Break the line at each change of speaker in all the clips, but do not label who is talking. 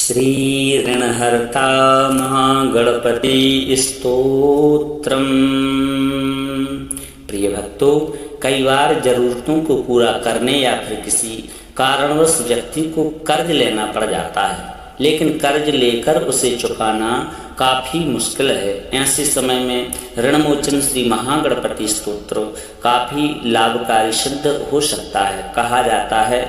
श्रीऋणहर्ता महागणपति स्तोत्रम। प्रिय भक्तों, कई बार जरूरतों को पूरा करने या फिर किसी कारणवश व्यक्ति को कर्ज लेना पड़ जाता है, लेकिन कर्ज लेकर उसे चुकाना काफी मुश्किल है। ऐसे समय में ऋणमोचन श्री महागणपति स्तोत्र काफी लाभकारी सिद्ध हो सकता है। कहा जाता है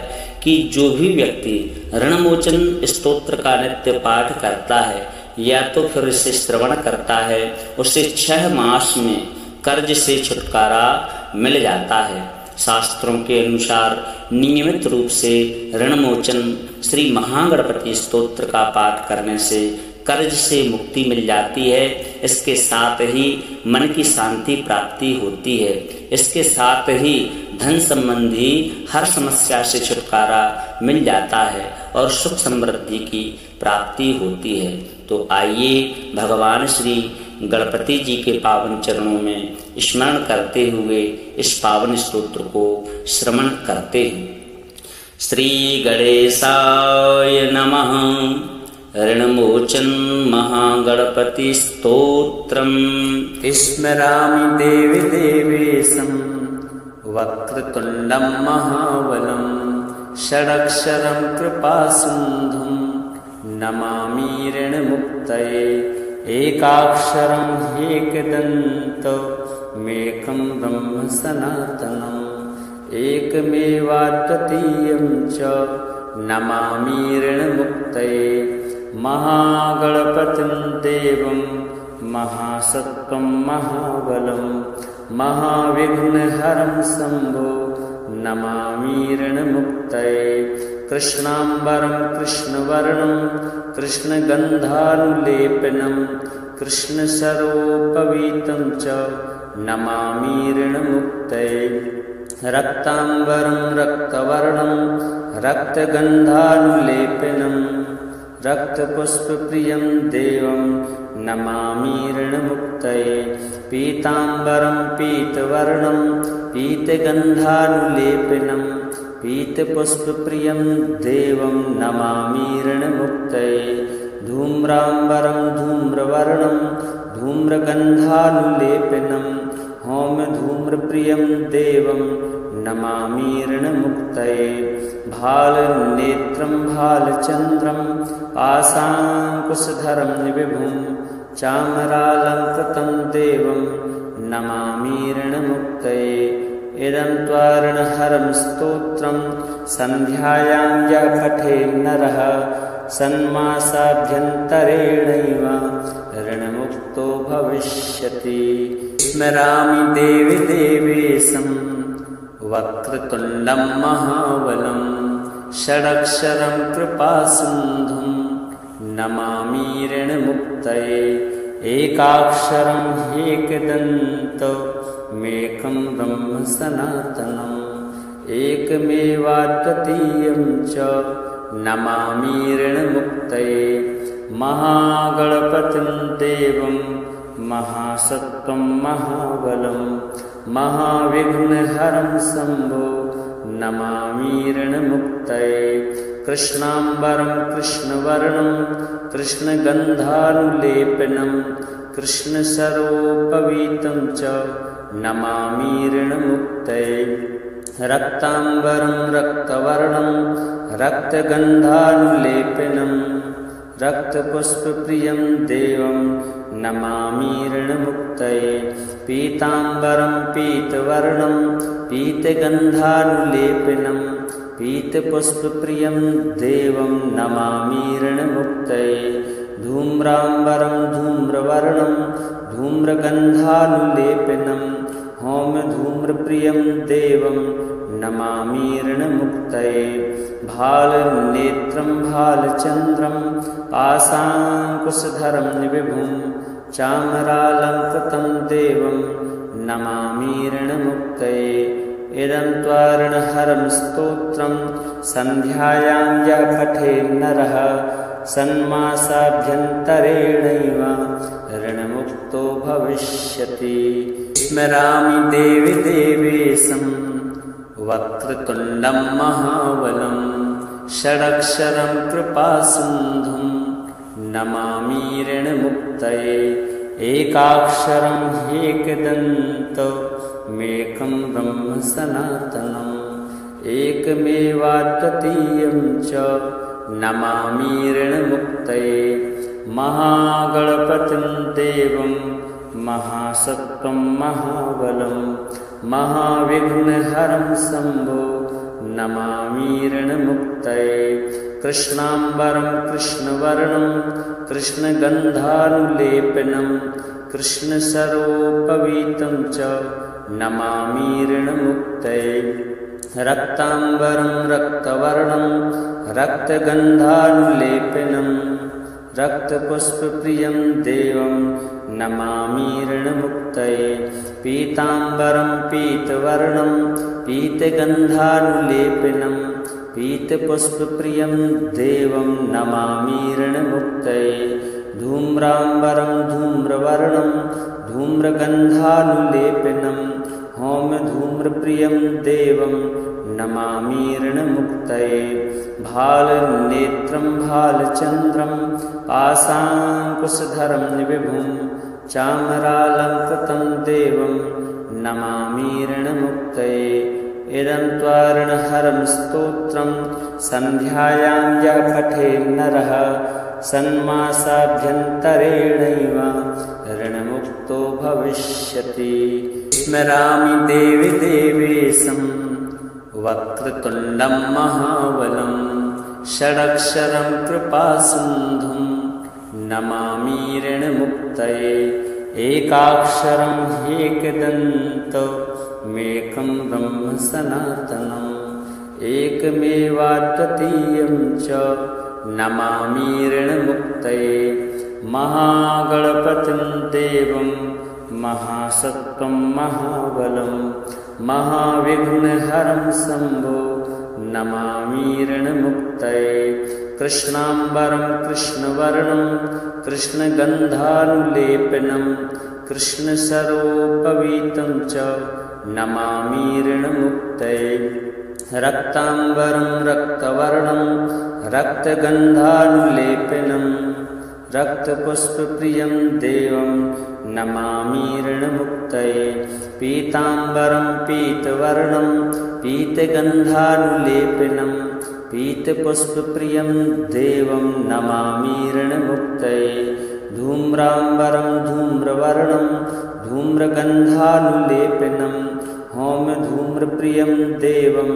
कि जो भी व्यक्ति ऋणमोचन स्तोत्र का नित्य पाठ करता है या तो फिर इसे श्रवण करता है, उसे 6 मास में कर्ज से छुटकारा मिल जाता है। शास्त्रों के अनुसार नियमित रूप से ऋणमोचन श्री महागणपति स्तोत्र का पाठ करने से कर्ज से मुक्ति मिल जाती है। इसके साथ ही मन की शांति प्राप्ति होती है। इसके साथ ही धन संबंधी हर समस्या से छुटकारा मिल जाता है और सुख समृद्धि की प्राप्ति होती है। तो आइए भगवान श्री गणपति जी के पावन चरणों में स्मरण करते हुए इस पावन स्तोत्र को श्रवण करते हैं। श्री गणेशाय नमः। ऋणमोचन महागणपति स्तोत्रम। स्मरामि देवी देवेशं वक्रतुण्डं महाबलं षडक्षरं कृपासिन्धुं नमामि ऋणमुक्तये एकाक्षरं ह्येकदन्तमेकं ब्रह्म सनातनम् एकमेवाद्वितीयं च नमामि ऋणमुक्तये महागणपतिं देवं महासत्त्वं महाबलं महाविघ्नहरं शम्भो नमामि ऋणमुक्तये कृष्णाम्बरं कृष्णवर्णं कृष्णगन्धानुलेपनं कृष्णसरोपवीतं च नमामि ऋणमुक्तये रक्ताम्बरं रक्तवर्णं रक्तगन्धानुलेपनं रक्तपुष्पप्रियं देवं नमामि ऋणमुक्तये पीताम्बरं पीतवर्णं पीतगन्धानुलेपनं पीतपुष्पप्रियं देवं नमामि ऋणमुक्तये धूम्राम्बरं धूम्रवर्णं धूम्रगन्धानुलेपनं होमधूम्रप्रियं देवं नमामि ऋणमुक्तये भालनेत्रं भालचन्द्रं पाशाङ्कुशधरं विभुं चामरालङ्कृतं देवं नमामि ऋणमुक्तये इदं त्वारणहरं स्तोत्रं सन्ध्यायां या पठेत् नरः सन्मासाभ्यन्तरेणैव ऋणमुक्तो भविष्यति। स्मरामि देवी देवेशं वक्रतुण्डं महाबलं षडक्षरं कृपासिन्धुं नमामि ऋणमुक्तये एकाक्षरं ह्येकदन्तमेकं ब्रह्म सनातनम् एकमेवाद्वितीयं च नमामि ऋणमुक्तये महागणपतिं देवं महासत्त्वं महाबलं महाविघ्नहरं शम्भो नमामि ऋणमुक्तये कृष्णाम्बरं कृष्णवर्णं कृष्णगन्धानुलेपनं कृष्णसरोपवीतं च नमामि ऋणमुक्तये रक्ताम्बरं रक्तवर्णं रक्तगन्धानुलेपनं रक्तपुष्पप्रियं देवं नमामि ऋणमुक्तये पीताम्बरं पीतवर्णं पीतगन्धानुलेपनं पीतपुष्पप्रियं देवं नमामि ऋणमुक्तये धूम्राम्बरं धूम्रवर्णं धूम्रगन्धानुलेपनं होमधूम्रप्रियं देवं नमामि ऋणमुक्तये भालनेत्रं भालचन्द्रं पाशाङ्कुशधरं विभुं चामरालङ्कृतं देवं नमामि ऋणमुक्तये इदं त्वारणहरं स्तोत्रं सन्ध्यायां या पठेत् नरः सन्मासाभ्यन्तरेणैव ऋणमुक्तो भविष्यति। स्मरामि देवी देवेशं वक्रतुण्डं महाबलं षडक्षरं कृपासिन्धुं नमामि ऋणमुक्तये एकाक्षरं ह्येकदन्तमेकं ब्रह्म सनातनम् एकमेवाद्वितीयं च नमामि ऋणमुक्तये महागणपतिं देवं महासत्त्वं महाबलं महाविघ्नहरं शम्भो नमामि ऋणमुक्तये कृष्णाम्बरं कृष्णवर्णं कृष्णगन्धानुलेपनं कृष्णसरोपवीतं च नमामि ऋणमुक्तये रक्ताम्बरं रक्तवर्णं रक्तगन्धानुलेपनं रक्तपुष्पप्रियं देवं नमामि ऋणमुक्तये पीताम्बरं पीतवर्णं पीतगन्धानुलेपनं पीतपुष्पप्रियं देवं नमामि ऋणमुक्तये धूम्राम्बरं धूम्रवर्णं धूम्रगन्धानुलेपनं होमधूम्रप्रियं देवं नमामि ऋणमुक्तये भालनेत्रं भालचन्द्रं पाशाङ्कुशधरं विभुं चामरालङ्कृतं देवं नमामि ऋणमुक्तये इदं त्वारणहरं स्तोत्रं सन्ध्यायां यः पठेत् नरः षण्मासाभ्यन्तरेणैव ऋणमुक्तो भविष्यति स्मरामि देवि देवेशं वक्रतुण्डं महाबलं षडक्षरं कृपासिन्धुं नमामि ऋणमुक्तये एकाक्षरं ह्येकदन्तमेकं ब्रह्म सनातनम् एकमेवाद्वितीयं च नमामि ऋणमुक्तये महागणपतिं देवं महासत्त्वं महाबलं महाविघ्नहरं शम्भो नमामि ऋणमुक्तये कृष्णाम्बरं कृष्णवर्णं कृष्णगन्धानुलेपनं कृष्णसरोपवीतं च नमामि ऋणमुक्तये रक्ताम्बरं रक्तवर्णं रक्तगन्धानुलेपनं रक्तपुष्पप्रियं देवं नमामि ऋणमुक्तये पीताम्बरं पीतवर्णं पीतगन्धानुलेपनं पीतपुष्पप्रियं देवं नमामि ऋणमुक्तये धूम्राम्बरं धूम्रवर्णं धूम्रगन्धानुलेपनं होमधूम्रप्रियं देवं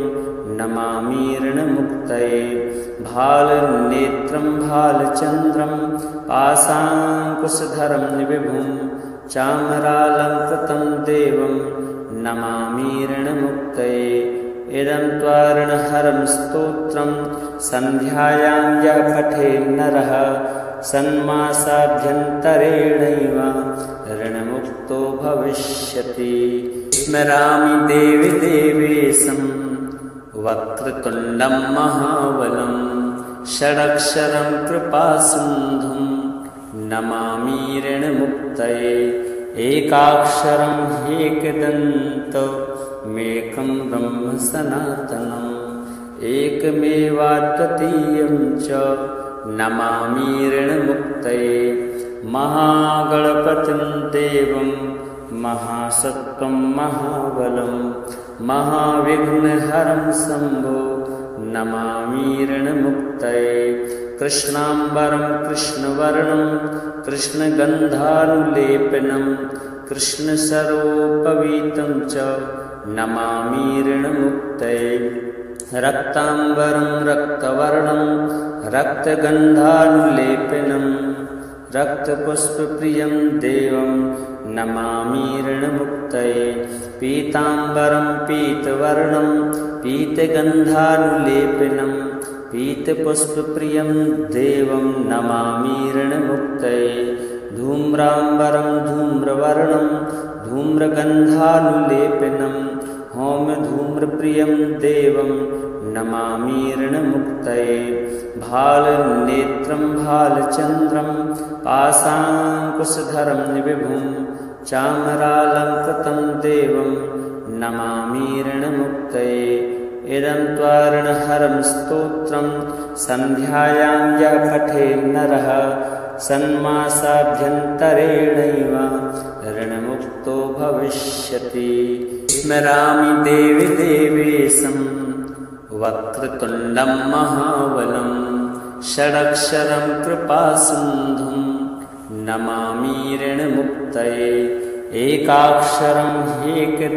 नमामि ऋणमुक्तये भालनेत्रं भालचन्द्रं पाशाङ्कुशधरं विभुं चामरालङ्कृतं देवं नमामि ऋणमुक्तये इदं त्वारणहरं स्तोत्रं सन्ध्यायां यः पठेत् नरः षण्मासाभ्यन्तरेणैव ऋणमुक्तो भविष्यति स्मरामि देवि देवेशं वक्रतुण्डं महाबलं षडक्षरं कृपासिन्धुं नमामि ऋणमुक्तये एकाक्षरं ह्येकदन्तमेकं ब्रह्म सनातनम् एकमेवाद्वितीयं च नमामि ऋणमुक्तये महागणपतिं देवं महासत्त्वं महाबलं महाविघ्नहरं शम्भो नमामि ऋणमुक्तये कृष्णाम्बरं कृष्णवर्णं कृष्णगन्धानुलेपनं कृष्णसरोपवीतं च नमामि ऋणमुक्तये रक्ताम्बरं रक्तवर्णं रक्तगन्धानुलेपनं रक्तपुष्पप्रियं देवं नमामि ऋणमुक्तये पीताम्बरं पीतवर्णं पीतगन्धानुलेपनं पीतपुष्पप्रियं देवं नमामि ऋणमुक्तये धूम्राम्बरं धूम्रवर्णं धूम्रगन्धानुलेपनं होमधूम्रप्रियं देवं नमामि ऋणमुक्तये भालनेत्रं भालचन्द्रं पाशाङ्कुशधरं विभुं चामरालङ्कृतं देवं नमामि ऋणमुक्तये इदं त्वार्णहरं स्तोत्रं सन्ध्यायां यः पठेत् नरः षण्मासाभ्यन्तरेणैव ऋणमुक्तो भविष्यति। स्मरामि देवि देवेशं वक्रतुण्डं महाबलं षडक्षरं कृपासिन्धुं नमामि ऋणमुक्तये। एकाक्षरं ह्येकदन्तमेकं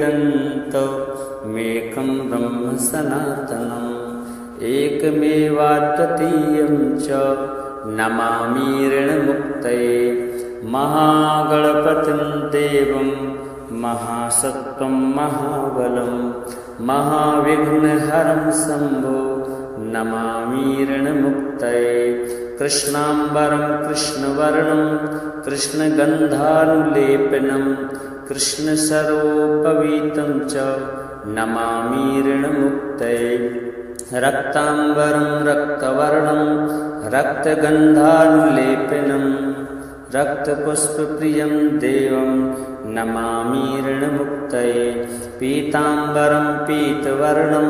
ब्रह्म सनातनम् एकमेवाद्वितीयं च नमामि ऋणमुक्तये। महागणपतिं देवं महासत्त्वं महाबलं महाविघ्नहरं शम्भो नमामि ऋणमुक्तये। कृष्णाम्बरं कृष्णवर्णं कृष्णगन्धानुलेपनं कृष्णसरोपवीतं च नमामि ऋणमुक्तये। रक्ताम्बरं रक्तवर्णं रक्तगन्धानुलेपनं रक्तपुष्पप्रियं देवं नमामि ऋणमुक्तये। पीताम्बरं पीतवर्णं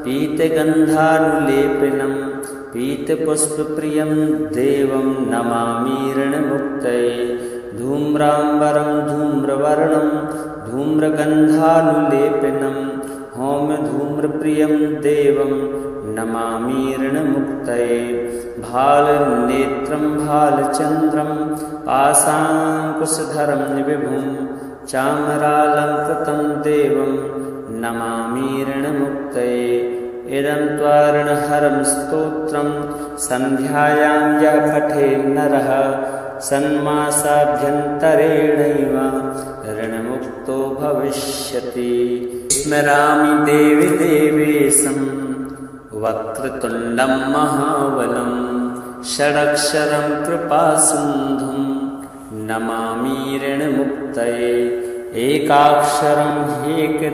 पीतगन्धानुलेपनं पीतपुष्पप्रियं देवं नमामि ऋणमुक्तये। धूम्राम्बरं धूम्रवर्णं धूम्रगन्धानुलेपनं होमधूम्रप्रियं देवं नमामि ऋणमुक्तये। भालनेत्रं भालचन्द्रं पाशाङ्कुशधरं विभुं चामरालङ्कृतं देवं नमामि ऋणमुक्तये। इदं त्वार्णहरं स्तोत्रं सन्ध्यायां यः पठेत् नरः षण्मासाभ्यन्तरेणैव ऋणमुक्तो भविष्यति। स्मरामि देवि देवेशं वक्रतुण्डं महाबलं षडक्षरं कृपासिन्धुं नमामि ऋणमुक्तये। एकाक्षरं ह्येकदन्तमेकं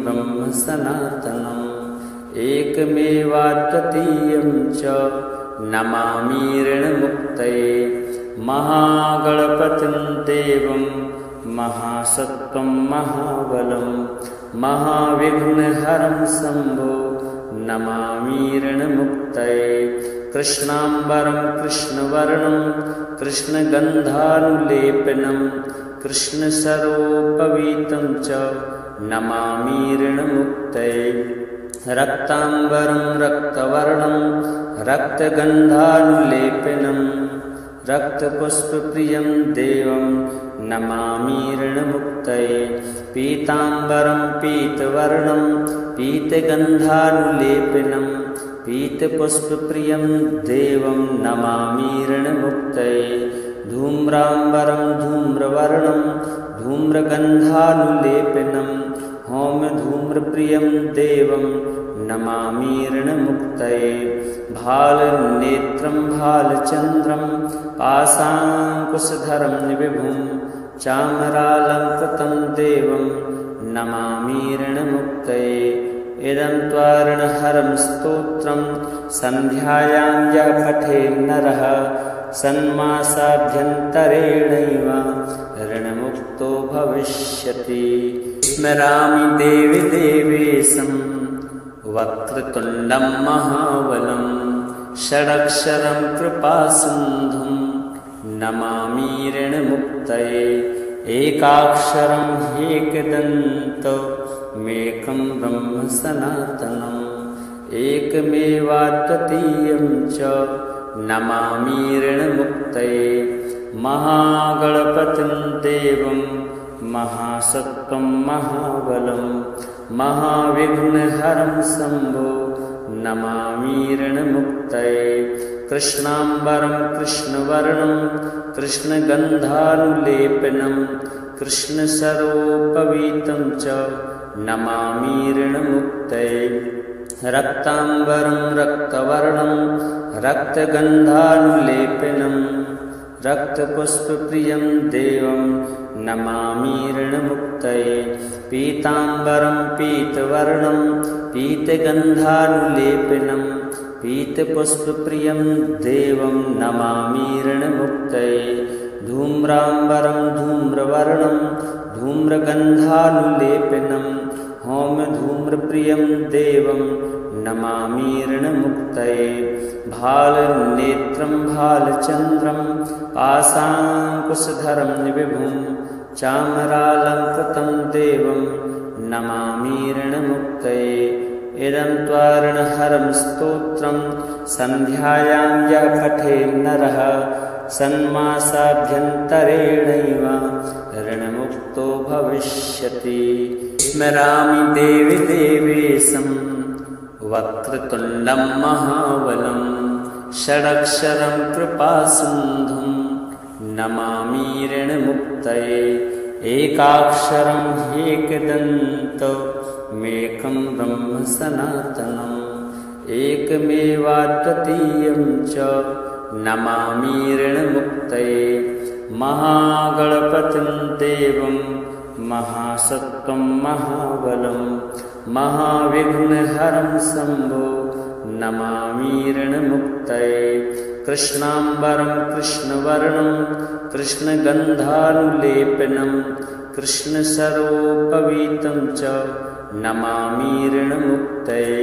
ब्रह्म सनातनम् एकमेवाद्वितीयं च नमामि ऋणमुक्तये। महागणपतिं देवं महासत्त्वं महाबलं महाविघ्नहरं शम्भो नमामि ऋणमुक्तये। कृष्णाम्बरं कृष्णवर्णं कृष्णगन्धानुलेपनं कृष्णसरोपवीतं च नमामि ऋणमुक्तये। रक्ताम्बरं रक्तवर्णं रक्तगन्धानुलेपनं रक्तपुष्पप्रियं देवं नमामि ऋणमुक्तये। पीताम्बरं पीतवर्णं पीतगन्धानुलेपनं पीतपुष्पप्रियं देवं नमामि ऋणमुक्तये। धूम्राम्बरं धूम्रवर्णं धूम्रगन्धानुलेपनं होमधूम्रप्रियं देवं नमामि ऋणमुक्तये। भालनेत्रं भालचन्द्रं पाशाङ्कुशधरं विभुं चामरालङ्कृतं देवं नमामि ऋणमुक्तये। इदं त्वार्णहरं स्तोत्रं सन्ध्यायां यः पठेत् नरः षण्मासाभ्यन्तरेणैव ऋणमुक्तो भविष्यति। स्मरामि देवि देवेशं वक्रतुण्डं महाबलं षडक्षरं कृपासिन्धुं नमामि ऋणमुक्तये। एकाक्षरं ह्येकदन्तमेकं ब्रह्म सनातनम् एकमेवाद्वितीयं च नमामि ऋणमुक्तये। महागणपतिं देवं महासत्त्वं महाबलं महाविघ्नहरं शम्भो नमामि ऋणमुक्तये। कृष्णाम्बरं कृष्णवर्णं कृष्णगन्धानुलेपनं कृष्णसरोपवीतं च नमामि ऋणमुक्तये। रक्ताम्बरं रक्तवर्णं रक्तगन्धानुलेपनं रक्तपुष्पप्रियं देवं नमामि ऋणमुक्तये। पीताम्बरं पीतवर्णं पीतगन्धानुलेपनं पीतपुष्पप्रियं देवं नमामि ऋणमुक्तये। धूम्राम्बरं धूम्रवर्णं धूम्रगन्धानुलेपनं होम धूम्रप्रियं देवं नमामि ऋणमुक्तये। भालनेत्रं भालचन्द्रं पाशाङ्कुशधरं विभुं चामरालङ्कृतं देवं नमामि ऋणमुक्तये। इदं त्वारणहरं स्तोत्रं सन्ध्यायां यः पठेत् नरः षण्मासाभ्यन्तरेणैव ऋणमुक्तो भविष्यति। स्मरामि देवि देवेशं वक्रतुण्डं महाबलं षडक्षरं कृपासिन्धुं नमामि ऋणमुक्तये। एकाक्षरं ह्येकदन्तमेकं ब्रह्म सनातनम् एकमेवाद्वितीयं च नमामि ऋणमुक्तये। महागणपतिं देवं महासत्त्वं महाबलं महाविघ्नहरं शम्भो नमामि ऋणमुक्तये। कृष्णाम्बरं कृष्णवर्णं कृष्णगन्धानुलेपनं कृष्णसरोपवीतं च नमामि ऋणमुक्तये।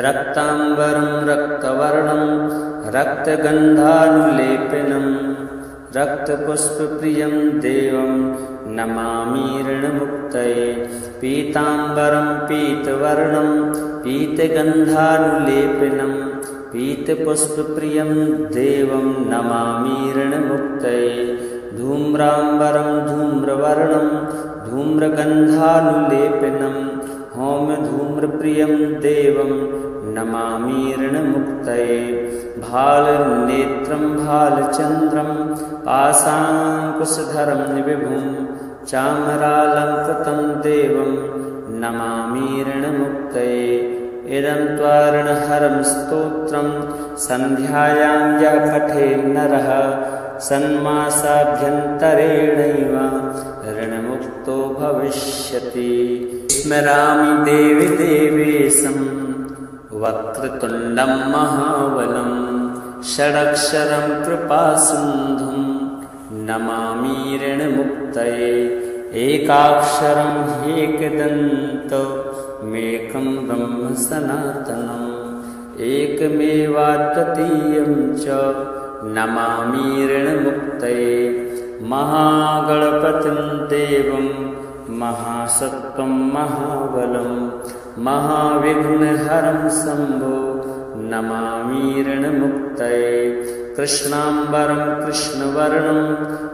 रक्ताम्बरं रक्तवर्णं रक्तगन्धानुलेपनं रक्तपुष्पप्रियं देवं नमामि ऋणमुक्तये। पीताम्बरं पीतवर्णं पीतगन्धानुलेपनं पीतपुष्पप्रियं देवं नमामि ऋणमुक्तये। धूम्राम्बरं धूम्रवर्णं धूम्रगन्धानुलेपनं होम धूम्रप्रियं देवं नमामि ऋणमुक्तये। भालनेत्रं भालचन्द्रं पाशाङ्कुशधरं विभुं चामरालङ्कृतं देवं नमामि ऋणमुक्तये। इदं त्वारणहरं स्तोत्रं सन्ध्यायां यः पठेत् नरः षण्मासाभ्यन्तरेणैव ऋणमुक्तो भविष्यति। स्मरामि देवि देवेशं वक्रतुण्डं महाबलं षडक्षरं कृपासिन्धुं नमामि ऋणमुक्तये। एकाक्षरं ह्येकदन्तमेकं ब्रह्म सनातनम् एकमेवाद्वितीयं च नमामि ऋणमुक्तये। महागणपतिं देवं महासत्त्वं महाबलं महाविघ्नहरं शम्भो नमामि ऋणमुक्तये। कृष्णाम्बरं कृष्णवर्णं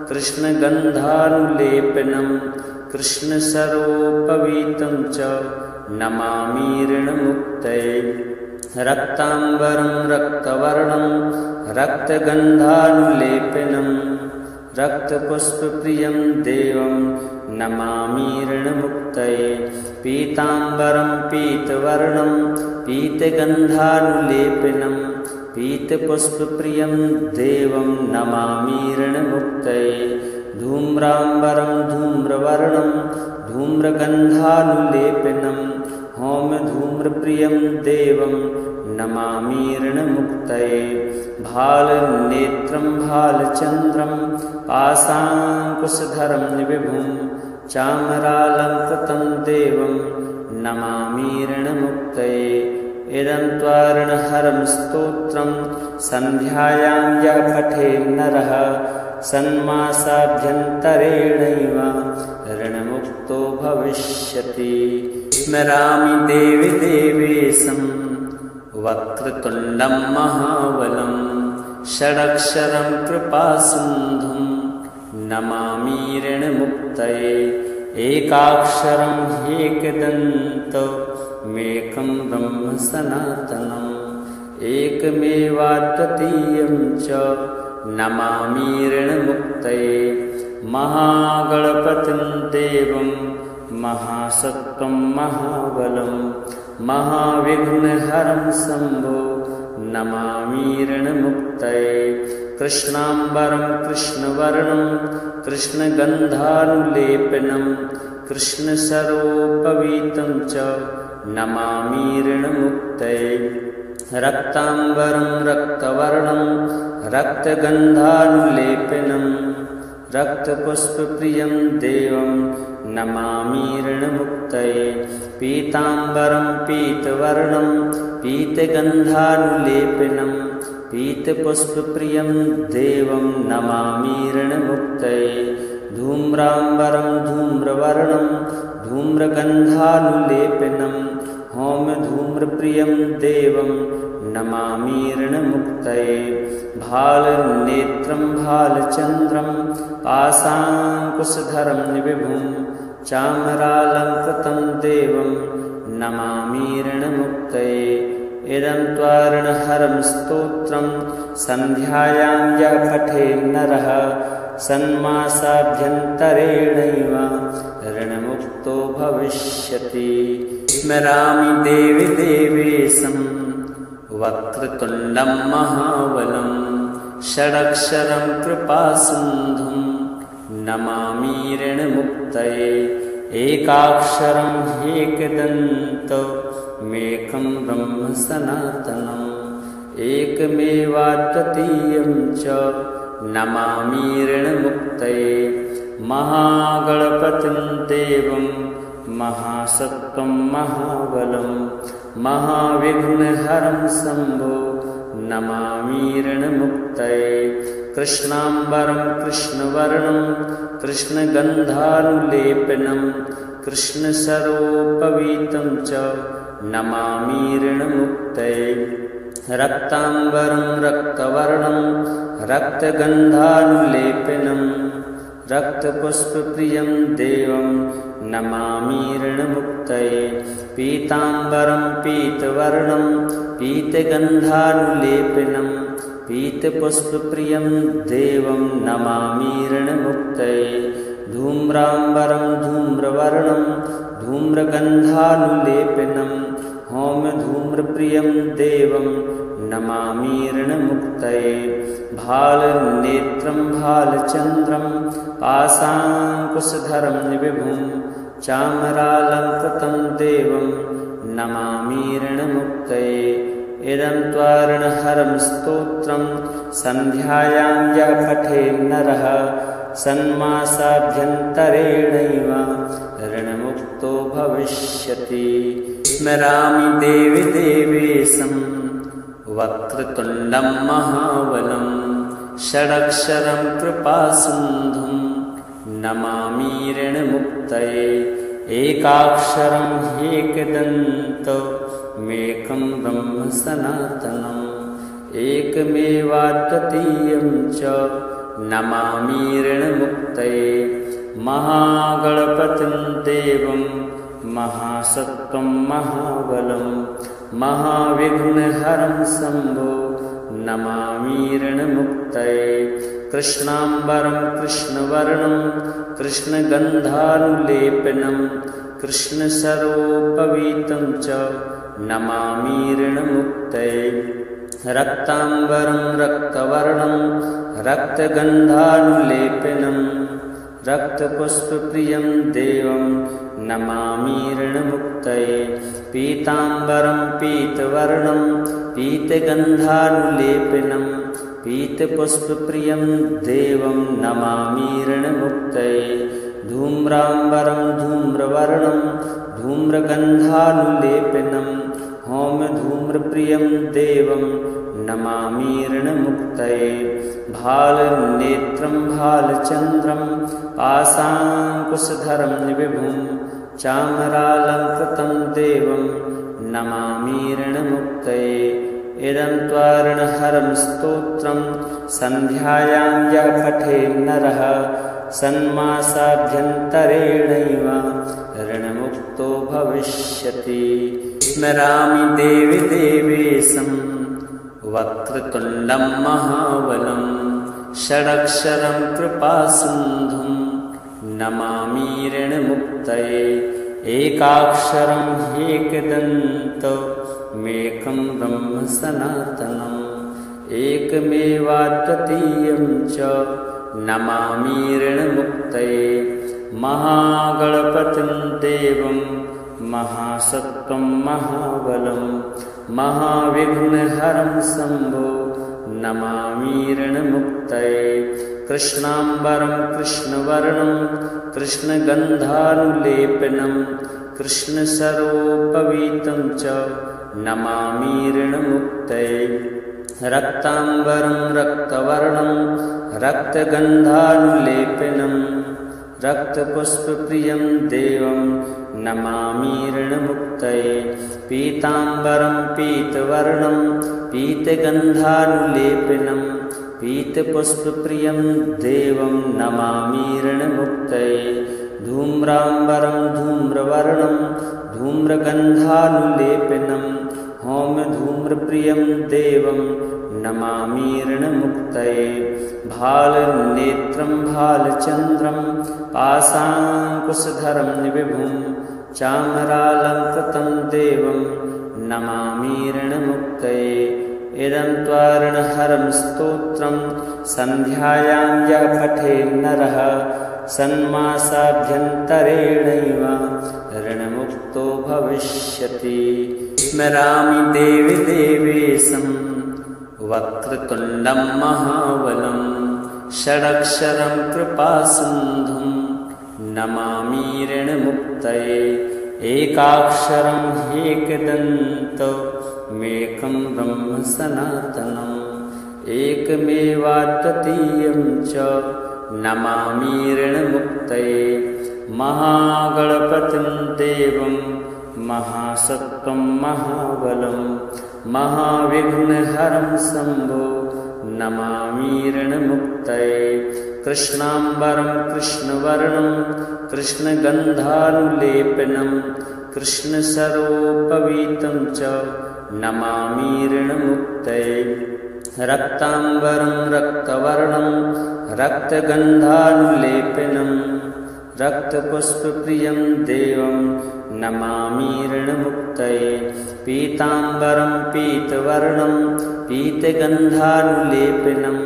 कृष्णगन्धानुलेपनं कृष्णसरोपवीतं च नमामि ऋणमुक्तये। रक्ताम्बरं रक्तवर्णं रक्तगन्धानुलेपनं रक्तपुष्पप्रियं देवं नमामि ऋणमुक्तये। पीताम्बरं पीतवर्णं पीतगन्धानुलेपनं पीतपुष्पप्रियं देवं नमामि ऋणमुक्तये। धूम्राम्बरं धूम्रवर्णं धूम्रगन्धानुलेपनं होम धूम्रप्रियं देवं नमामि ऋणमुक्तये। भालनेत्रं भालचन्द्रं पाशाङ्कुशधरं विभुं चामरालङ्कृतं देवं नमामि ऋणमुक्तये। इदं त्वारणहरं स्तोत्रं सन्ध्यायां यः पठेत् नरः षण्मासाभ्यन्तरेणैव ऋणमुक्तो भविष्यति। स्मरामि देवि देवेशं वक्रतुण्डं महाबलं षडक्षरं कृपासिन्धुं नमामि ऋणमुक्तये। एकाक्षरं ह्येकदन्तमेकं ब्रह्म सनातनम् एकमेवाद्वितीयं च नमामि ऋणमुक्तये। महागणपतिं देवं महासत्त्वं महाबलं महाविघ्नहरं शम्भो नमामि ऋणमुक्तये। कृष्णाम्बरं कृष्णवर्णं कृष्णगन्धानुलेपनं कृष्णसरोपवीतं च नमामि ऋणमुक्तये। रक्ताम्बरं रक्तवर्णं रक्तगन्धानुलेपनं रक्तपुष्पप्रियं देवं नमामि ऋणमुक्तये। पीताम्बरं पीतवर्णं पीतगन्धानुलेपनं पीतपुष्पप्रियं देवं नमामि ऋणमुक्तये। धूम्राम्बरं धूम्रवर्णं धूम्रगन्धानुलेपनं होमधूम्रप्रियं देवं नमामि ऋणमुक्तये। भालनेत्रं भालचन्द्रं पाशाङ्कुशधरं विभुं चामरालङ्कृतं देवं नमामि ऋणमुक्तये। इदं त्वारणहरं स्तोत्रं सन्ध्यायां यः पठेत् नरः षण्मासाभ्यन्तरेणैव ऋणमुक्तो भविष्यति। स्मरामि देवि देवेशं वक्रतुण्डं महाबलं षडक्षरं कृपासिन्धुं नमामि ऋणमुक्तये। एकाक्षरं ह्येकदन्तमेकं ब्रह्म सनातनम् एकमेवाद्वितीयं च नमामि ऋणमुक्तये। महागणपतिं देवं महासत्त्वं महाबलं महाविघ्नहरं शम्भो नमामि ऋणमुक्तये। कृष्णाम्बरं कृष्णवर्णं कृष्णगन्धानुलेपनं कृष्णसरोपवीतं च नमामि ऋणमुक्तये। रक्ताम्बरं रक्तवर्णं रक्तगन्धानुलेपनं रक्तपुष्पप्रियं देवं नमामि ऋणमुक्तये। पीताम्बरं पीतवर्णं पीतगन्धानुलेपनं पीतपुष्पप्रियं देवं नमामि ऋणमुक्तये। धूम्राम्बरं धूम्रवर्णं धूम्रगन्धानुलेपनं होमधूम्रप्रियं देवं नमामि ऋणमुक्तये। भालनेत्रं भालचन्द्रं पाशाङ्कुशधरं विभुं चामरालङ्कृतं देवं नमामि ऋणमुक्तये। इदं त्वारणहरं स्तोत्रं सन्ध्यायां यः पठेत् नरः षण्मासाभ्यन्तरेणैव ऋणमुक्तो भविष्यति। स्मरामि देवि देवेशं वक्रतुण्डं महाबलं षडक्षरं कृपासिन्धुं नमामि ऋणमुक्तये। एकाक्षरं ह्येकदन्तमेकं ब्रह्म सनातनम् एकमेवाद्वितीयं च नमामि ऋणमुक्तये। महागणपतिं देवं महासत्त्वं महाबलं महाविघ्नहरं शम्भो नमामि ऋणमुक्तये। कृष्णाम्बरं कृष्णवर्णं कृष्णगन्धानुलेपनं कृष्णसरोपवीतं च नमामि ऋणमुक्तये। रक्ताम्बरं रक्तवर्णं रक्तगन्धानुलेपनं रक्तपुष्पप्रियं देवं नमामि ऋणमुक्तये। पीताम्बरं पीतवर्णं पीतगन्धानुलेपनं पीतपुष्पप्रियं देवं नमामि ऋणमुक्तये। धूम्राम्बरं धूम्रवर्णं धूम्रगन्धानुलेपनं होमधूम्रप्रियं देवं नमामि ऋणमुक्तये। भालनेत्रं भालचन्द्रं पाशाङ्कुशधरं विभुं चामरालङ्कृतं देवं नमामि ऋणमुक्तये। इदं त्वारणहरं स्तोत्रं सन्ध्यायां यः पठेत् नरः षण्मासाभ्यन्तरेणैव ऋणमुक्तो भविष्यति। स्मरामि देवि देवेशं वक्रतुण्डं महाबलं षडक्षरं कृपासिन्धुं नमामि ऋणमुक्तये। एकाक्षरं ह्येकदन्तमेकं ब्रह्म सनातनम् एकमेवाद्वितीयं च नमामि ऋणमुक्तये। महागणपतिं देवं महासत्त्वं महाबलं महाविघ्नहरं शम्भो नमामि ऋणमुक्तये। कृष्णाम्बरं कृष्णवर्णं कृष्णगन्धानुलेपनं कृष्णसरोपवीतं च नमामि ऋणमुक्तये रक्ताम्बरं रक्तवर्णं रक्तगन्धानुलेपनं रक्तपुष्पप्रियं देवं नमामि ऋणमुक्तये पीताम्बरं पीतवर्णं पीतगन्धानुलेपनं पीतपुष्पप्रियं देवं नमामि ऋणमुक्तये धूम्राम्बरं धूम्रवर्णं धूम्रगन्धानुलेपनं होमधूम्रप्रियं देवं नमामि ऋणमुक्तये भालनेत्रं भालचन्द्रं पाशाङ्कुशधरं विभुं चामरालङ्कृतं देवं नमामि ऋणमुक्तये इदं त्वारणहरं स्तोत्रं सन्ध्यायां यः पठेत् नरः सन्मासाभ्यन्तरेणैव ऋणमुक्तो भविष्यति स्मरामि देवि देवेशं वक्रतुण्डं महाबलं षडक्षरं कृपासिन्धुं नमामि ऋणमुक्तये एकाक्षरं ह्येकदन्तमेकं ब्रह्म सनातनम् एकमेवाद्वितीयं च नमामि ऋणमुक्तये महागणपतिं देवं महासत्त्वं महाबलं महाविघ्नहरं शम्भो नमामि ऋणमुक्तये कृष्णाम्बरं कृष्णवर्णं कृष्णगन्धानुलेपनं कृष्णसरोपवीतं च नमामि ऋणमुक्तये रक्ताम्बरं रक्तवर्णं रक्तगन्धानुलेपनं रक्तपुष्पप्रियं देवं नमामि ऋणमुक्तये पीताम्बरं पीतवर्णं पीतगन्धानुलेपनं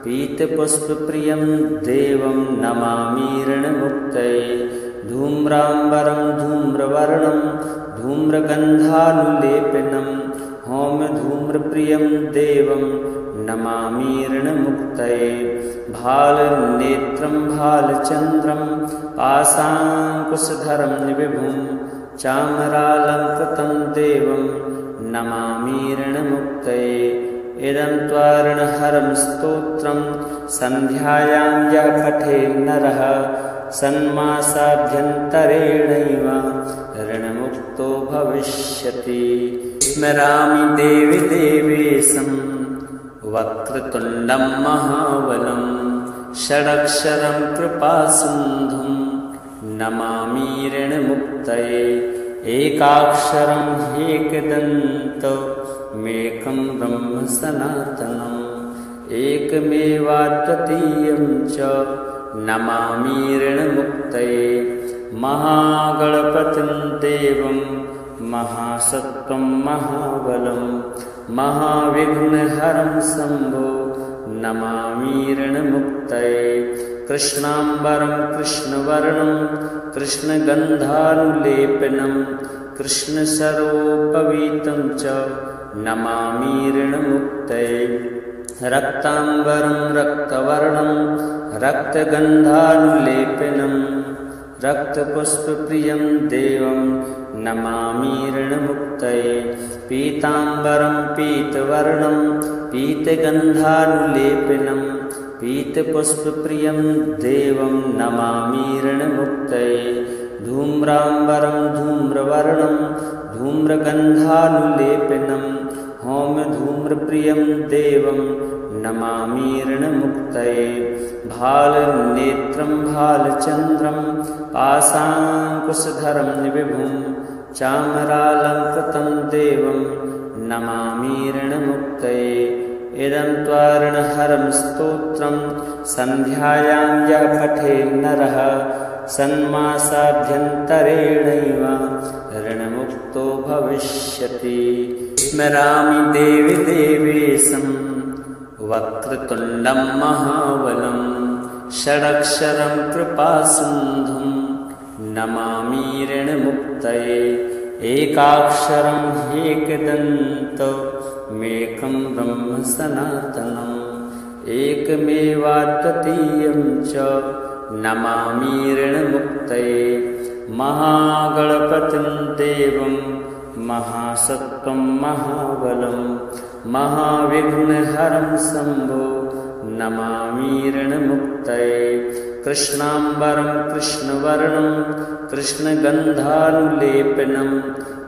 पीतपुष्पप्रियं देवं नमामि ऋणमुक्तये धूम्राम्बरं धूम्रवर्णं धूम्रगन्धानुलेपनं होमधूम्रप्रियं देवं नमामि ऋणमुक्तये भालनेत्रं भालचन्द्रं पाशाङ्कुशधरं विभुं चामरालङ्कृतं देवं नमामि ऋणमुक्तये इदं त्वारणहरं स्तोत्रं सन्ध्यायां यः पठेत् नरः सन्मासाभ्यन्तरेणैव ऋणमुक्तो भविष्यति स्मरामि देवि देवेशं वक्रतुण्डं महाबलं षडक्षरं कृपासिन्धुं नमामि ऋणमुक्तये एकाक्षरं ह्येकदन्तमेकं ब्रह्म सनातनम् एकमेवाद्वितीयं च नमामि ऋणमुक्तये महागणपतिं देवं महासत्त्वं महाबलं महाविघ्नहरं शम्भो नमामि ऋणमुक्तये कृष्णाम्बरं कृष्णवर्णं कृष्णगन्धानुलेपनं कृष्णसरोपवीतं च नमामि ऋणमुक्तये रक्ताम्बरं रक्तवर्णं रक्तगन्धानुलेपनं रक्तपुष्पप्रियं देवं नमामि ऋणमुक्तये पीताम्बरं पीतवर्णं पीतगन्धानुलेपनं पीतपुष्पप्रियं देवं नमामि ऋणमुक्तये धूम्राम्बरं धूम्रवर्णं धूम्रगन्धानुलेपनं होमधूम्रप्रियं देवं नमामि ऋणमुक्तये भालनेत्रं भालचन्द्रं पाशाङ्कुशधरं विभुं चामरालङ्कृतं देवं नमामि ऋणमुक्तये इदं त्वारणहरं स्तोत्रं सन्ध्यायां यः पठेत् नरः सन्मासाभ्यन्तरेणैव ऋणमुक्तो भविष्यति स्मरामि देवि देवेशं वक्रतुण्डं महाबलं षडक्षरं कृपासिन्धुं नमामि ऋणमुक्तये एकाक्षरं ह्येकदन्तमेकं ब्रह्म सनातनम् एकमेवाद्वितीयं च नमामि ऋणमुक्तये। महागणपतिं देवं महासत्त्वं महाबलं महाविघ्नहरं शम्भो नमामि ऋणमुक्तये। कृष्णाम्बरं कृष्णवर्णं कृष्णगन्धानुलेपनं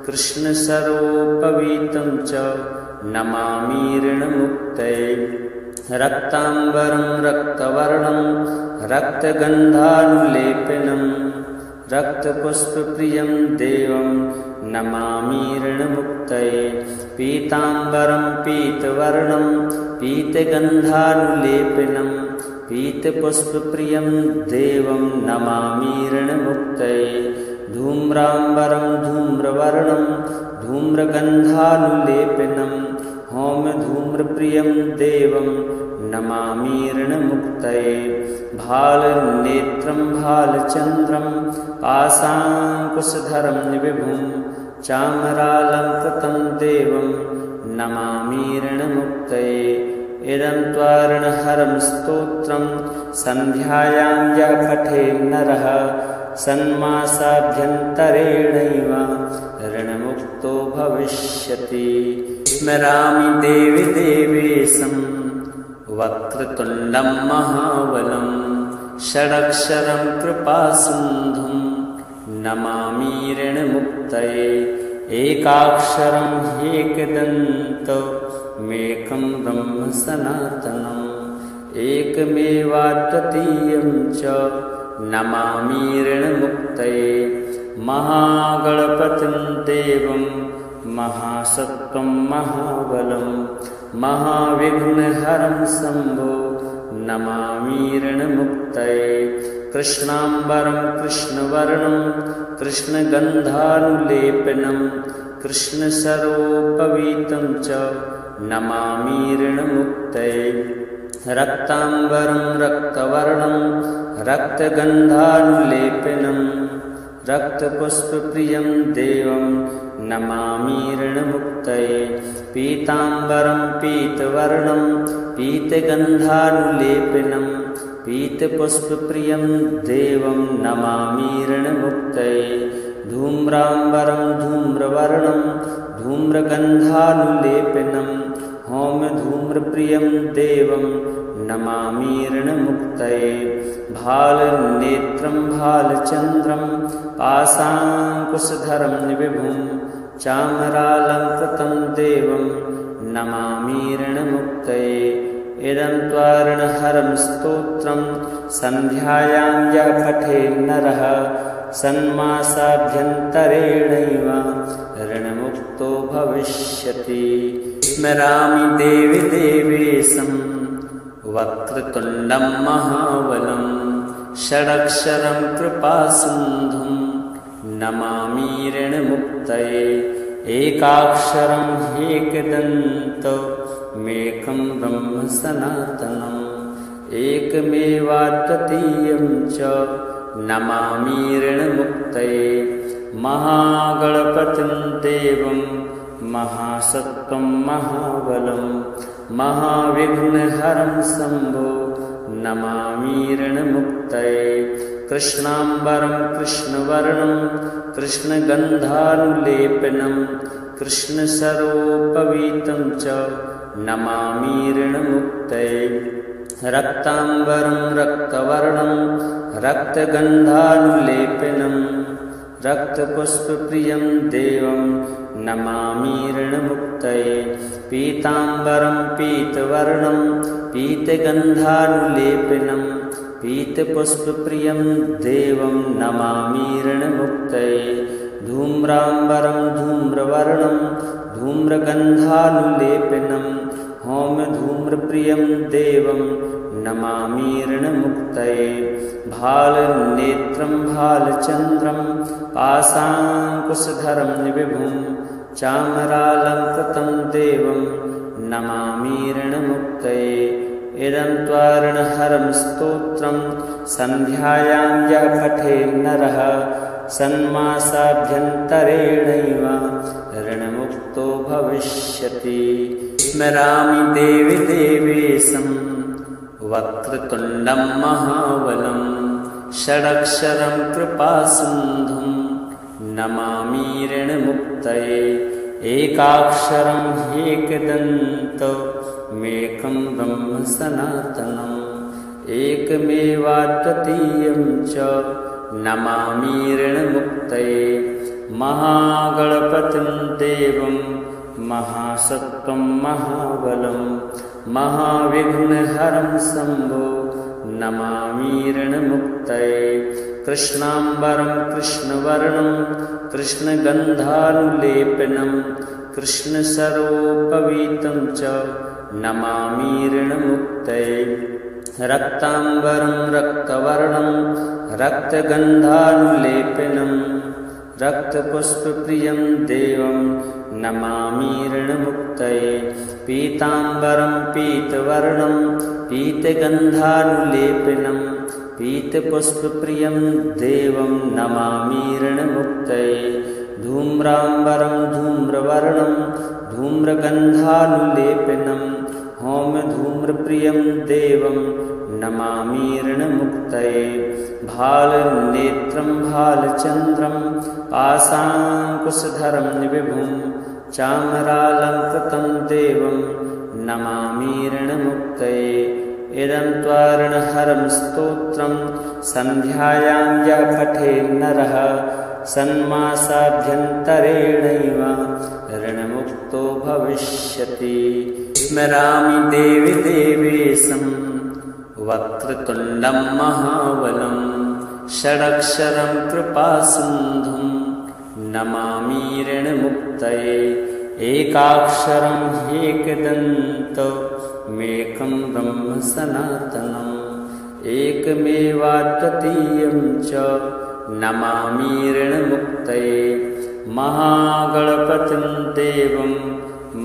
कृष्णसरोपवीतं च नमामि ऋणमुक्तये। रक्ताम्बरं रक्तवर्णं रक्तगन्धानुलेपनं रक्तपुष्पप्रियं देवं नमामि ऋणमुक्तये। पीताम्बरं पीतवर्णं पीतगन्धानुलेपनं पीतपुष्पप्रियं देवं नमामि ऋणमुक्तये। धूम्राम्बरं धूम्रवर्णं धूम्रगन्धानुलेपनं होमधूम्रप्रियं देवं नमामि ऋणमुक्तये। भालनेत्रं भालचन्द्रं पाशाङ्कुशधरं विभुं चामरालङ्कृतं देवं नमामि ऋणमुक्तये। इदं त्वारणहरं स्तोत्रं सन्ध्यायां यः पठेत् नरः षण्मासाभ्यन्तरेणैव ऋणमुक्तो भविष्यति। स्मरामि देवि देवेशं वक्रतुण्डं महाबलं षडक्षरं कृपासिन्धुं नमामि ऋणमुक्तये। एकाक्षरं ह्येकदन्तमेकं ब्रह्म सनातनम् एकमेवाद्वितीयं च नमामि ऋणमुक्तये। महागणपतिं देवं महासत्त्वं महाबलं महाविघ्नहरं शम्भो नमामि ऋणमुक्तये। कृष्णाम्बरं कृष्णवर्णं कृष्णगन्धानुलेपनं कृष्णसरोपवीतं च नमामि ऋणमुक्तये। रक्ताम्बरं रक्तवर्णं रक्तगन्धानुलेपनं रक्तपुष्पप्रियं देवं नमामि ऋणमुक्तये। पीताम्बरं पीतवर्णं पीतगन्धानुलेपनं पीतपुष्पप्रियं देवं नमामि ऋणमुक्तये। धूम्राम्बरं धूम्रवर्णं धूम्रगन्धानुलेपनं होमधूम्रप्रियं देवं नमामि ऋणमुक्तये। भालनेत्रं भालचन्द्रं पाशाङ्कुशधरं विभुं चामरालङ्कृतं देवं नमामि ऋणमुक्तये। इदं त्वारणहरं स्तोत्रं सन्ध्यायां यः पठेत् नरः षण्मासाभ्यन्तरेणैव ऋणमुक्तो भविष्यति। स्मरामि देवि देवेशं वक्रतुण्डं महाबलं षडक्षरं कृपासिन्धुं नमामि ऋणमुक्तये। एकाक्षरं ह्येकदन्तमेकं ब्रह्म सनातनम् एकमेवाद्वितीयं च नमामि ऋणमुक्तये। महागणपतिं देवं महासत्त्वं महाबलं महाविघ्नहरं शम्भो नमामि ऋणमुक्तये। कृष्णाम्बरं कृष्णवर्णं कृष्णगन्धानुलेपनं कृष्णसरोपवीतं च नमामि ऋणमुक्तये। रक्ताम्बरं रक्तवर्णं रक्तगन्धानुलेपनं रक्तपुष्पप्रियं देवं नमामि ऋणमुक्तये। पीताम्बरं पीतवर्णं पीतगन्धानुलेपनं पीतपुष्पप्रियं देवं नमामि ऋणमुक्तये। धूम्राम्बरं धूम्रवर्णं धूम्रगन्धानुलेपनं होमधूम्रप्रियं देवं नमामि ऋणमुक्तये। भालनेत्रं भालचन्द्रं पाशाङ्कुशधरं विभुं चामरालङ्कृतं देवं नमामि ऋणमुक्तये। इदं त्वारणहरं स्तोत्रं सन्ध्यायां यः पठेत् नरः षण्मासाभ्यन्तरेणैव ऋणमुक्तो भविष्यति। स्मरामि देवि देवेशं वक्रतुण्डं महाबलं षडक्षरं कृपासिन्धुं नमामि ऋणमुक्तये एकाक्षरं ह्येकदन्तमेकं ब्रह्म सनातनम् एकमेवाद्वितीयं च नमामि ऋणमुक्तये महागणपतिं देवं महासत्त्वं महाबलं महाविघ्नहरं शम्भो नमामि ऋणमुक्तये कृष्णाम्बरं कृष्णवर्णं कृष्णगन्धानुलेपनं कृष्णसरोपवीतं च नमामि ऋणमुक्तये रक्ताम्बरं रक्तवर्णं रक्तगन्धानुलेपनं रक्तपुष्पप्रियं देवं नमामि ऋणमुक्तये पीताम्बरं पीतवर्णं पीतगन्धानुलेपनं पीतपुष्पप्रियं देवं नमामि ऋणमुक्तये धूम्राम्बरं धूम्रवर्णं धूम्रगन्धानुलेपनं होमधूम्रप्रियं देवं नमामि ऋणमुक्तये भालनेत्रं भालचन्द्रं पाशाङ्कुशधरं विभुं चामरालङ्कृतं देवं नमामि ऋणमुक्तये इदं त्वारणहरं स्तोत्रं सन्ध्यायां यः पठेत् नरः षण्मासाभ्यन्तरेणैव ऋणमुक्तो भविष्यति स्मरामि देवि देवेशं वक्रतुण्डं महाबलं षडक्षरं कृपासिन्धुं नमामि ऋणमुक्तये एकाक्षरं ह्येकदन्तमेकं ब्रह्म सनातनम् एकमेवाद्वितीयं च नमामि ऋणमुक्तये महागणपतिं देवं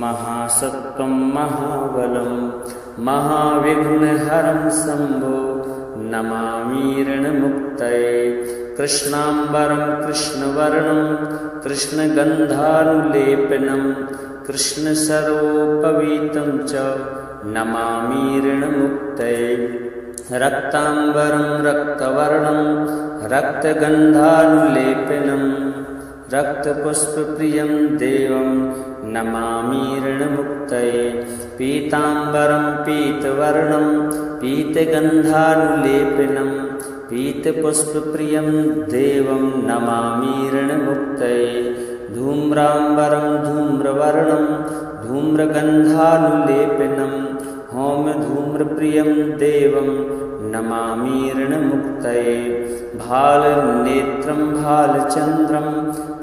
महासत्त्वं महाबलं महाविघ्नहरं शम्भो नमामि ऋणमुक्तये कृष्णाम्बरं कृष्णवर्णं कृष्णगन्धानुलेपनं कृष्णसरोपवीतं च नमामि ऋणमुक्तये रक्ताम्बरं रक्तवर्णं रक्तगन्धानुलेपनं रक्तपुष्पप्रियं देवं नमामि ऋणमुक्तये पीताम्बरं पीतवर्णं पीतगन्धानुलेपनं पीतपुष्पप्रियं देवं नमामि ऋणमुक्तये धूम्राम्बरं धूम्रवर्णं धूम्रगन्धानुलेपनं होमधूम्रप्रियं देवं नमामि ऋणमुक्तये भालनेत्रं भालचन्द्रं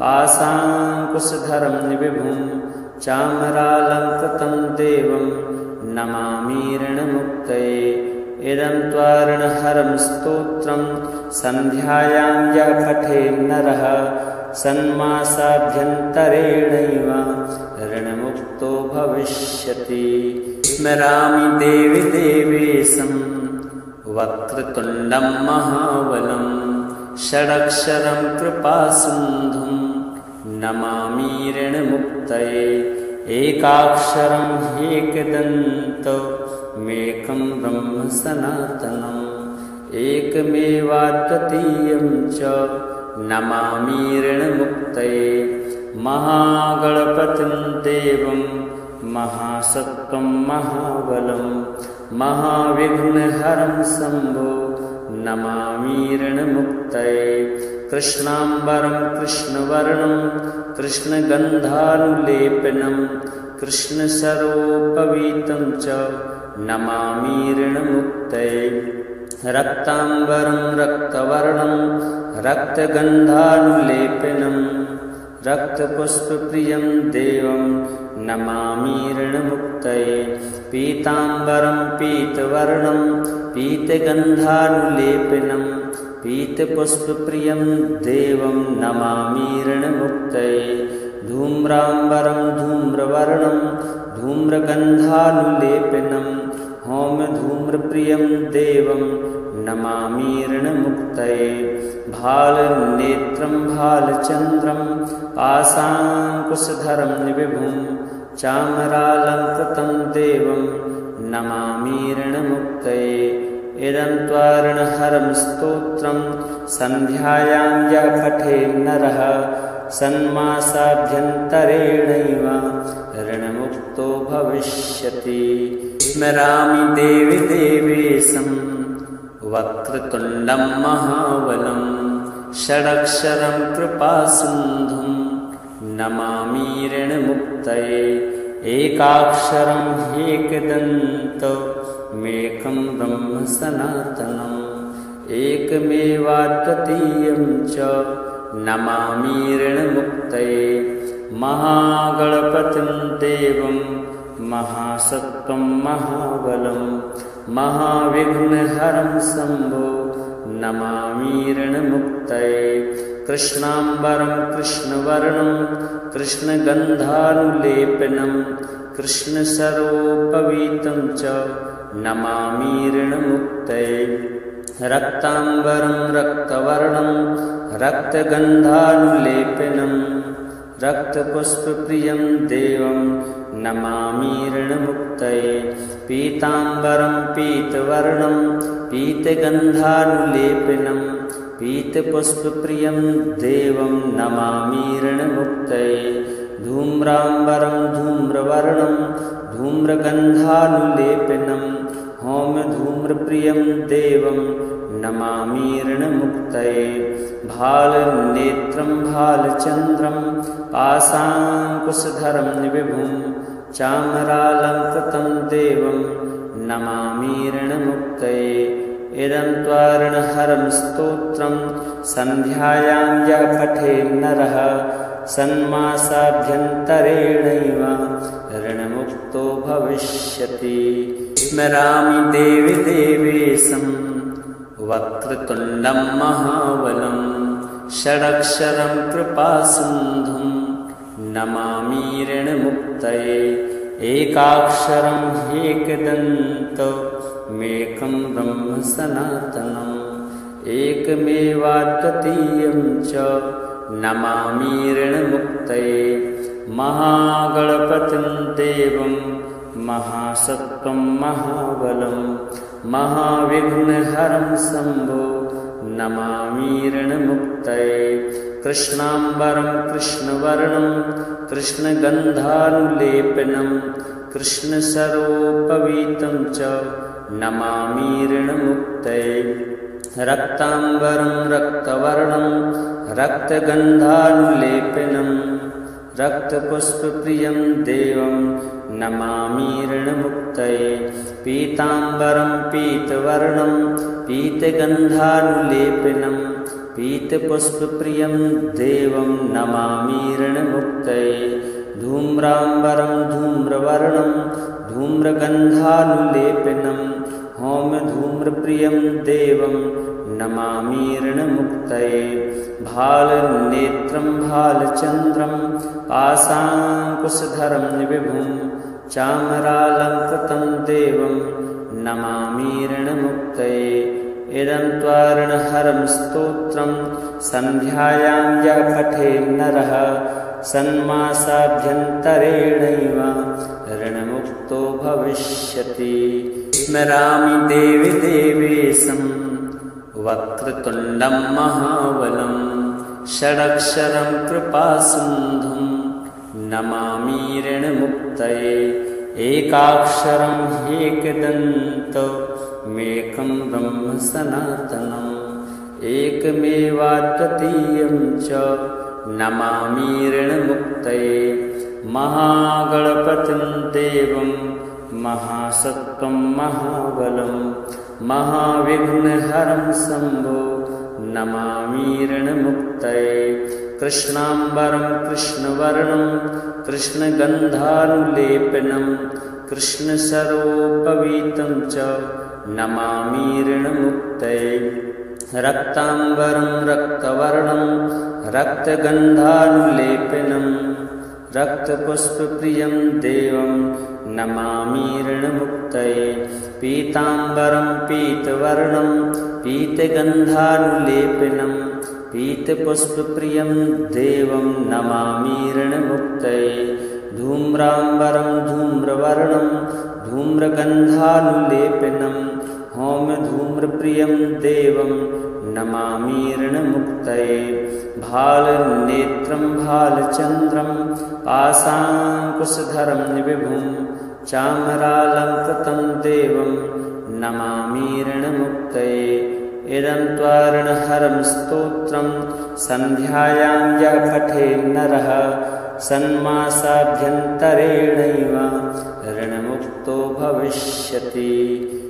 पाशाङ्कुशधरं विभुं चामरालङ्कृतं देवं नमामि ऋणमुक्तये इदं त्वारणहरं स्तोत्रं सन्ध्यायां यः पठेत् नरः षण्मासाभ्यन्तरेणैव ऋणमुक्तो भविष्यति स्मरामि देवि देवेशं वक्रतुण्डं महाबलं षडक्षरं कृपासिन्धुं नमामि ऋणमुक्तये एकाक्षरं ह्येकदन्तमेकं ब्रह्म सनातनम् एकमेवाद्वितीयं च नमामि ऋणमुक्तये महागणपतिं देवं महासत्त्वं महाबलं महाविघ्नहरं शम्भो नमामि ऋणमुक्तये कृष्णाम्बरं कृष्णवर्णं कृष्णगन्धानुलेपनं कृष्णसरोपवीतं च नमामि ऋणमुक्तये रक्ताम्बरं रक्तवर्णं रक्तगन्धानुलेपनं रक्तपुष्पप्रियं देवं नमामि ऋणमुक्तये पीताम्बरं पीतवर्णं पीतगन्धानुलेपनं पीतपुष्पप्रियं देवं नमामि ऋणमुक्तये धूम्राम्बरं धूम्रवर्णं धूम्रगन्धानुलेपनं होमधूम्रप्रियं देवं नमामि ऋणमुक्तये भालनेत्रं भालचन्द्रं पाशाङ्कुशधरं विभुं चामरालङ्कृतं देवं नमामि ऋणमुक्तये। इदं त्वार्णहरं स्तोत्रं सन्ध्यायां यः पठेन्नरः षण्मासाभ्यन्तरेणैव ऋणमुक्तो भविष्यति। स्मरामि देवि देवेशं वक्रतुण्डं महाबलं षडक्षरं कृपासिन्धुं नमामि ऋणमुक्तये। एकाक्षरं ह्येकदन्तमेकं ब्रह्म सनातनम् एकमेवाद्वितीयं च नमामि ऋणमुक्तये। महागणपतिं देवं महासत्त्वं महाबलं महाविघ्नहरं शम्भो नमामि ऋणमुक्तये। कृष्णाम्बरं कृष्णवर्णं कृष्णगन्धानुलेपनं कृष्णसरोपवीतं च नमामि ऋणमुक्तये। रक्ताम्बरं रक्तवर्णं रक्तगन्धानुलेपनं रक्तपुष्पप्रियं देवं नमामि ऋणमुक्तये। पीताम्बरं पीतवर्णं पीतगन्धानुलेपनं पीतपुष्पप्रियं देवं नमामि ऋणमुक्तये। धूम्राम्बरं धूम्रवर्णं धूम्रगन्धानुलेपनं होमधूम्रप्रियं देवं नमामि ऋणमुक्तये। भालनेत्रं भालचन्द्रं पाशाङ्कुशधरं विभुं चामरालङ्कृतं देवं नमामि ऋणमुक्तये। इदं त्वार्णहरं स्तोत्रं सन्ध्यायां यः पठेन्नरः षण्मासाभ्यन्तरेणैव ऋणमुक्तो भविष्यति। स्मरामि देवि देवेशं वक्रतुण्डं महाबलं षडक्षरं कृपासिन्धुं नमामि ऋणमुक्तये। एकाक्षरं ह्येकदन्तमेकं ब्रह्म सनातनम् एकमेवाद्वितीयं च नमामि ऋणमुक्तये। महागणपतिं देवं महासत्त्वं महाबलं महाविघ्नहरं शम्भो नमामि ऋणमुक्तये। कृष्णाम्बरं कृष्णवर्णं कृष्णगन्धानुलेपनं कृष्णसरोपवीतं च नमामि ऋणमुक्तये। रक्ताम्बरं रक्तवर्णं रक्तगन्धानुलेपनं रक्तपुष्पप्रियं देवं नमामि ऋणमुक्तये। पीताम्बरं पीतवर्णं पीतगन्धानुलेपनं पीतपुष्पप्रियं देवं नमामि ऋणमुक्तये। धूम्राम्बरं धूम्रवर्णं धूम्रगन्धानुलेपनं होमधूम्रप्रियं देवं नमामि ऋणमुक्तये। भालनेत्रं भालचन्द्रं पाशाङ्कुशधरं विभुं चामरालङ्कृतं देवं नमामि ऋणमुक्तये। इदं त्वार्णहरं स्तोत्रं सन्ध्यायां यः पठेन्नरः षण्मासाभ्यन्तरेणैव ऋणमुक्तो भविष्यति। स्मरामि देवि देवेशं वक्रतुण्डं महाबलं षडक्षरं कृपासिन्धुं नमामि ऋणमुक्तये। एकाक्षरं ह्येकदन्तमेकं ब्रह्म सनातनम् एकमेवाद्वितीयं च नमामि ऋणमुक्तये। महागणपतिं देवं महासत्त्वं महाबलं महाविघ्नहरं शम्भो नमामि ऋणमुक्तये। कृष्णाम्बरं कृष्णवर्णं कृष्णगन्धानुलेपनं कृष्णसरोपवीतं च नमामि ऋणमुक्तये। रक्ताम्बरं रक्तवर्णं रक्तगन्धानुलेपनं रक्तपुष्पप्रियं देवं नमामि ऋणमुक्तये। पीताम्बरं पीतवर्णं पीतगन्धानुलेपनं पीतपुष्पप्रियं देवं नमामि ऋणमुक्तये।
धूम्राम्बरं धूम्रवर्णं धूम्रगन्धानुलेपनं हौम्यधूम्रप्रियं देवं नमामि ऋणमुक्तये। भालनेत्रं भालचन्द्रं पाशाङ्कुशधरं विभुं चामरालङ्कृतं देवं नमामि ऋणमुक्तये। इदं त्वारणहरं स्तोत्रं सन्ध्यायां यः पठेत् नरः षण्मासाभ्यन्तरेणैव ऋणमुक्तो भविष्यति।